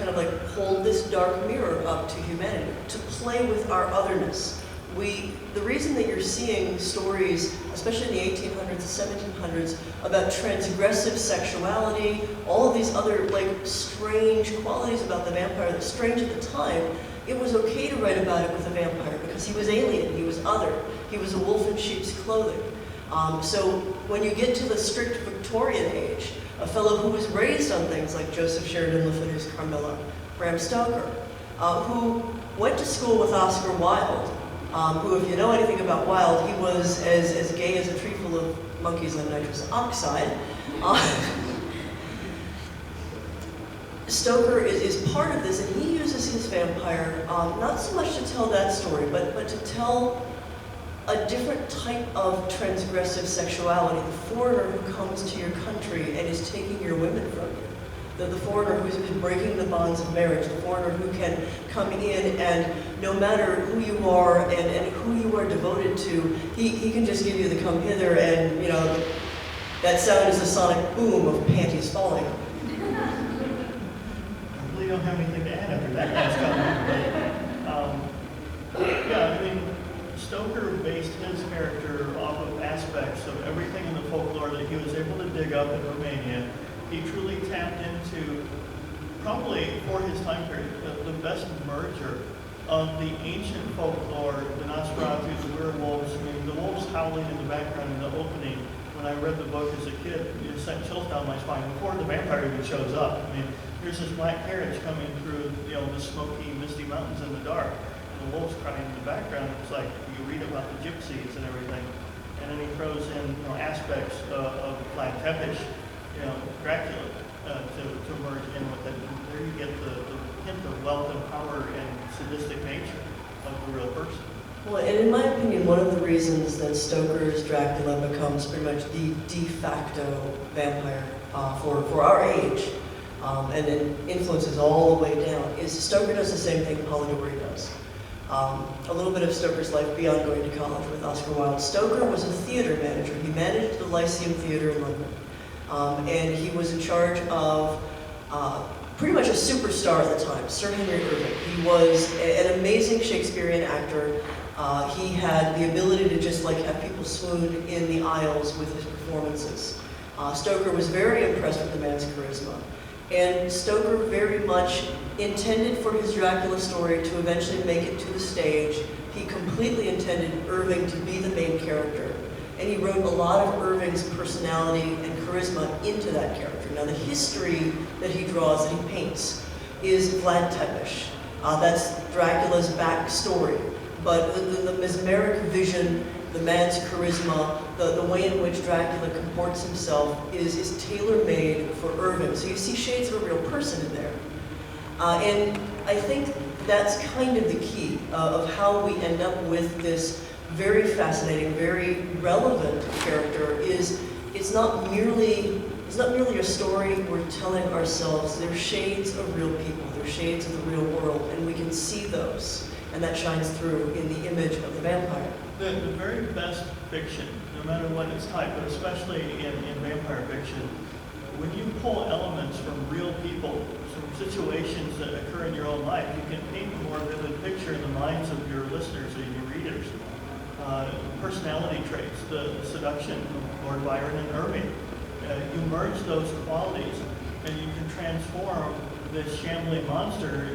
kind of like hold this dark mirror up to humanity, to play with our otherness. The reason that you're seeing stories, especially in the 1800s and 1700s, about transgressive sexuality, all of these other like strange qualities about the vampire that's strange at the time, it was okay to write about it with a vampire because he was alien, he was other, he was a wolf in sheep's clothing. So when you get to the strict Victorian age, a fellow who was raised on things like Joseph Sheridan Le Fanu's Carmilla, Bram Stoker, who went to school with Oscar Wilde, who, if you know anything about Wilde, he was as gay as a tree full of monkeys on nitrous oxide. Stoker is part of this, and he uses his vampire not so much to tell that story, but to tell a different type of transgressive sexuality. The foreigner who comes to your country and is taking your women from you. The foreigner who's breaking the bonds of marriage, the foreigner who can come in and no matter who you are and who you are devoted to, he can just give you the come hither and, you know, that sound is the sonic boom of panties falling. I really don't have anything to add after that last comment. Yeah, I mean, Stoker based his character off of aspects of everything in the folklore that he was able to dig up in Romania. He truly tapped into, probably for his time period, the best merger of the ancient folklore, the Nosferatu, the werewolves. I mean, the wolves howling in the background in the opening. When I read the book as a kid, it sent chills down my spine before the vampire even shows up. I mean, here's this black carriage coming through, you know, the smoky, misty mountains in the dark, and the wolves crying in the background. It's like you read about the gypsies and everything, and then he throws in, you know, aspects of Vlad Tepes, you know, Dracula, to merge in with it. And there you get the hint of wealth and power and sadistic nature of the real person. Well, and in my opinion, one of the reasons that Stoker's Dracula becomes pretty much the de facto vampire for our age, and it influences all the way down, is Stoker does the same thing Polidori does. A little bit of Stoker's life beyond going to college with Oscar Wilde. Stoker was a theater manager. He managed the Lyceum Theater in London. And he was in charge of pretty much a superstar at the time, Sir Henry Irving. He was an amazing Shakespearean actor. He had the ability to just like have people swoon in the aisles with his performances. Stoker was very impressed with the man's charisma. And Stoker very much intended for his Dracula story to eventually make it to the stage. He completely intended Irving to be the main character. And he wrote a lot of Irving's personality and charisma into that character. Now the history that he draws, that he paints, is Vlad Tepes. That's Dracula's backstory. But the mesmeric vision, the man's charisma, the way in which Dracula comports himself is tailor-made for Irving. So you see shades of a real person in there. And I think that's kind of the key of how we end up with this very fascinating, very relevant character. It's not merely a story we're telling ourselves. They're shades of real people. They're shades of the real world, and we can see those, and that shines through in the image of the vampire. The very best fiction, no matter what its type, but especially in vampire fiction, when you pull elements from real people, from situations that occur in your own life, you can paint a more vivid picture in the minds of your listeners or your readers. Personality traits, the seduction of Lord Byron and Irving. You merge those qualities and you can transform this shambling monster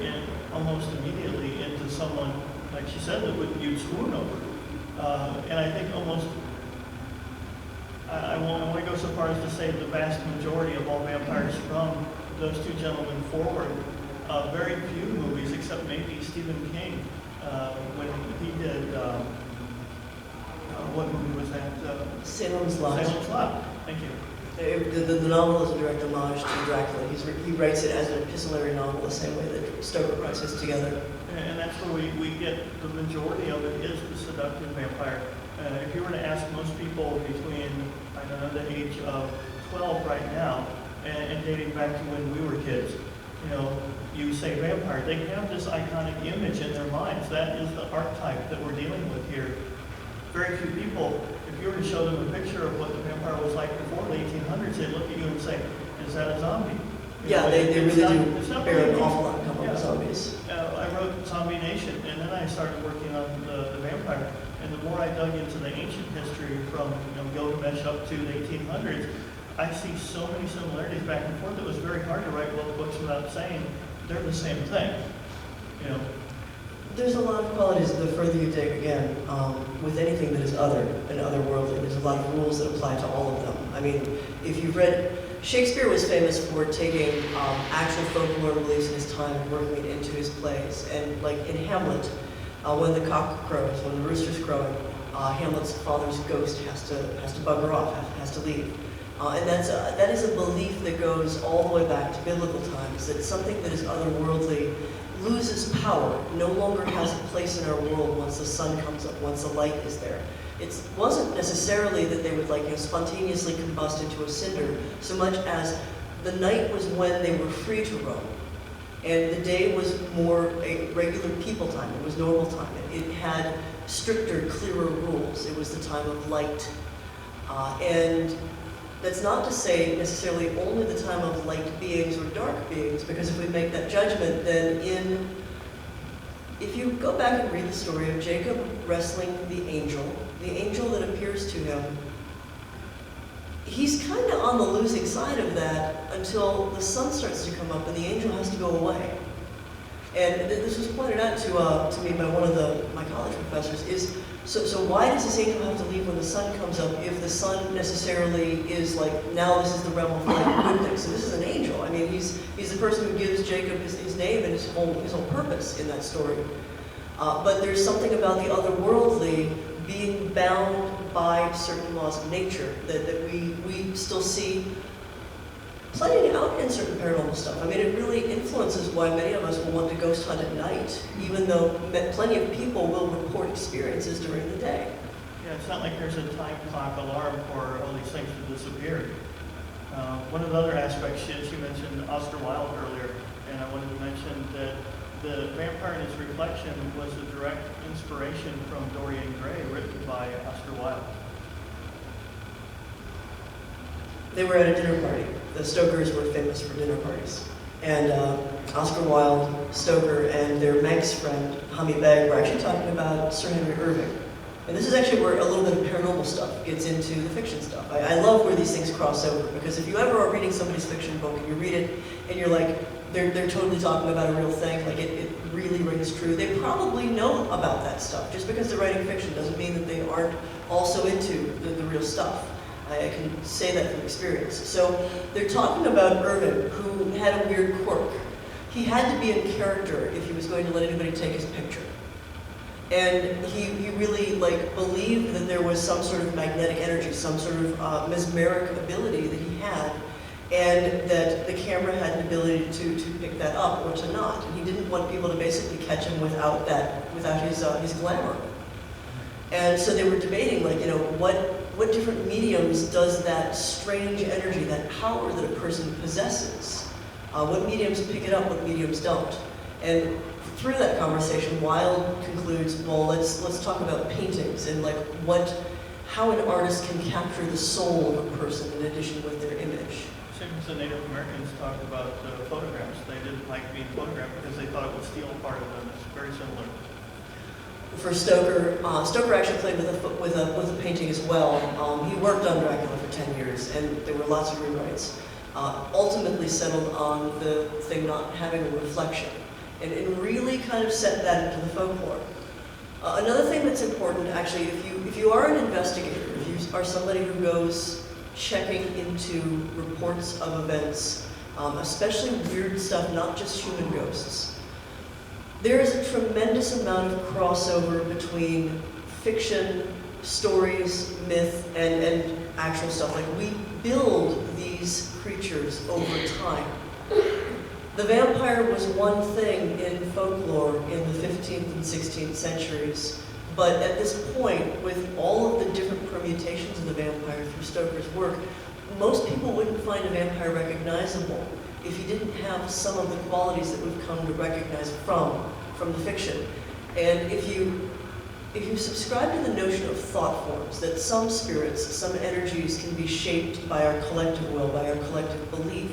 almost immediately into someone, like she said, that you'd swoon over. And I think almost, I want to go so far as to say the vast majority of all vampires from those two gentlemen forward. Very few movies, except maybe Stephen King, when he did, what movie was that? Salem's Lot. Salem's Lot, thank you. The novel is a direct homage to Dracula. He writes it as an epistolary novel the same way that Stoker writes his together. And that's where we get the majority of it is the seductive vampire. If you were to ask most people between, I don't know, the age of 12 right now and dating back to when we were kids, you know, you say vampire, they have this iconic image in their minds. That is the archetype that we're dealing with here. Very few people, if you were to show them a picture of what the vampire was like before the 1800s, they'd look at you and say, is that a zombie? Yeah, they really do bear an awful lot of started working on the vampire. And the more I dug into the ancient history from Gilgamesh up to the 1800s, I see so many similarities back and forth. It was very hard to write both books without saying they're the same thing. There's a lot of qualities the further you dig again with anything that is other and otherworldly. There's a lot of rules that apply to all of them. I mean, if you've read, Shakespeare was famous for taking actual folklore beliefs in his time and working it into his plays. And like in Hamlet, when the cock crows, when the rooster's crowing, Hamlet's father's ghost has to bugger off, has to leave. And that is a belief that goes all the way back to biblical times, that something that is otherworldly loses power, no longer has a place in our world once the sun comes up, once the light is there. It wasn't necessarily that they would spontaneously combust into a cinder, so much as the night was when they were free to roam. And the day was more a regular people time, it was normal time. It had stricter, clearer rules. It was the time of light. And that's not to say necessarily only the time of light beings or dark beings, because if we make that judgment, then if you go back and read the story of Jacob wrestling the angel that appears to him, he's kind of on the losing side of that until the sun starts to come up and the angel has to go away. And this was pointed out to me by one of my college professors, is so why does this angel have to leave when the sun comes up if the sun necessarily is now this is the realm of good things? So this is an angel. I mean, he's the person who gives Jacob his name and his whole purpose in that story. But there's something about the otherworldly being bound by certain laws of nature that we still see playing out in certain paranormal stuff. I mean, it really influences why many of us will want to ghost hunt at night, even though plenty of people will report experiences during the day. Yeah, it's not like there's a time clock alarm for all these things to disappear. One of the other aspects, she mentioned Oscar Wilde earlier, and I wanted to mention that the Vampire and Its Reflection was a direct inspiration from Dorian Gray, written by Oscar Wilde. They were at a dinner party. The Stokers were famous for dinner parties. And Oscar Wilde, Stoker, and their Manx friend, Hummy Begg, were actually talking about Sir Henry Irving. And this is actually where a little bit of paranormal stuff gets into the fiction stuff. I love where these things cross over, because if you ever are reading somebody's fiction book and you read it and you're like, they're totally talking about a real thing, like it really rings true, they probably know about that stuff. Just because they're writing fiction doesn't mean that they aren't also into the real stuff. I can say that from experience. So they're talking about Irving, who had a weird quirk. He had to be in character if he was going to let anybody take his picture. And he really believed that there was some sort of magnetic energy, some sort of mesmeric ability that he had, and that the camera had an ability to pick that up or to not. And he didn't want people to basically catch him without his glamour. And so they were debating, what different mediums does that strange energy, that power that a person possesses? What mediums pick it up, what mediums don't? And through that conversation, Wilde concludes, well, let's talk about paintings and how an artist can capture the soul of a person in addition with their image. Same as the Native Americans talked about photographs. They didn't like being photographed because they thought it would steal part of them. It's very similar. For Stoker, Stoker actually played with a painting as well. He worked on Dracula for 10 years, and there were lots of rewrites. Ultimately settled on the thing not having a reflection, and really kind of set that into the folklore. Another thing that's important, actually, if you are an investigator, if you are somebody who goes checking into reports of events, especially weird stuff, not just human ghosts, there is a tremendous amount of crossover between fiction, stories, myth, and actual stuff. We build these creatures over time. The vampire was one thing in folklore in the 15th and 16th centuries, but at this point, with all of the different permutations of the vampire through Stoker's work, most people wouldn't find a vampire recognizable if he didn't have some of the qualities that we've come to recognize from the fiction. And if you subscribe to the notion of thought forms, that some spirits, some energies can be shaped by our collective will, by our collective belief,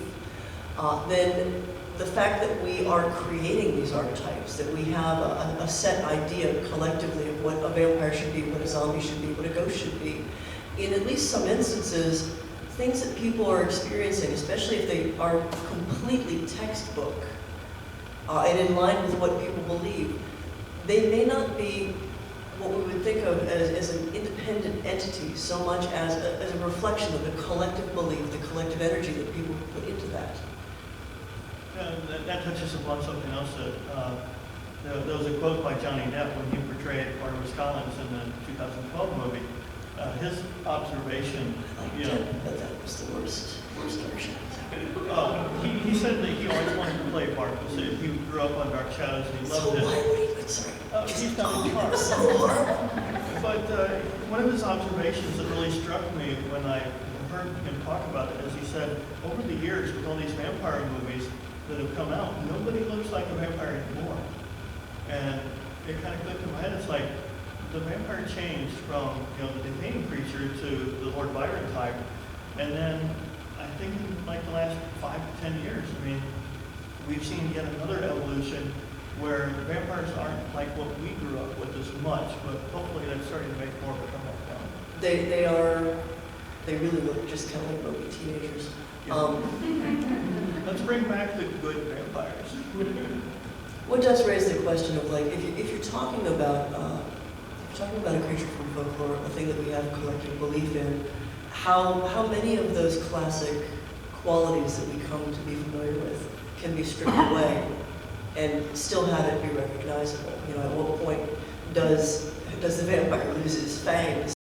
then the fact that we are creating these archetypes, that we have a set idea collectively of what a vampire should be, what a zombie should be, what a ghost should be, in at least some instances, things that people are experiencing, especially if they are completely textbook and in line with what people believe, they may not be what we would think of as an independent entity so much as a reflection of the collective belief, the collective energy that people put into that. Yeah, that touches upon something else that there was a quote by Johnny Depp when he portrayed Barnabas Collins in the 2012 movie. His observation, you know, that was the worst version. He said that he always wanted to play Barnabas. He grew up on Dark Shadows and he loved So it. why would he? Sorry. He's done the part. So horrible. But one of his observations that really struck me when I heard him talk about it is he said, over the years with all these vampire movies that have come out, nobody looks like a vampire anymore. And it kind of clicked in my head. It's like the vampire changed from, you know, the detaining creature to the Lord Byron type. And then I think in like the last 5 to 10 years, I mean, we've seen yet another evolution where vampires aren't like what we grew up with as much, but hopefully that's starting to make more of a comeback down. They really look just kind of like movie teenagers. Yeah. Let's bring back the good vampires. What does raise the question of, like, if you're talking about a creature from folklore, a thing that we have collective belief in, how many of those classic qualities that we come to be familiar with can be stripped away and still have it be recognizable? You know, at what point does the vampire lose his fangs?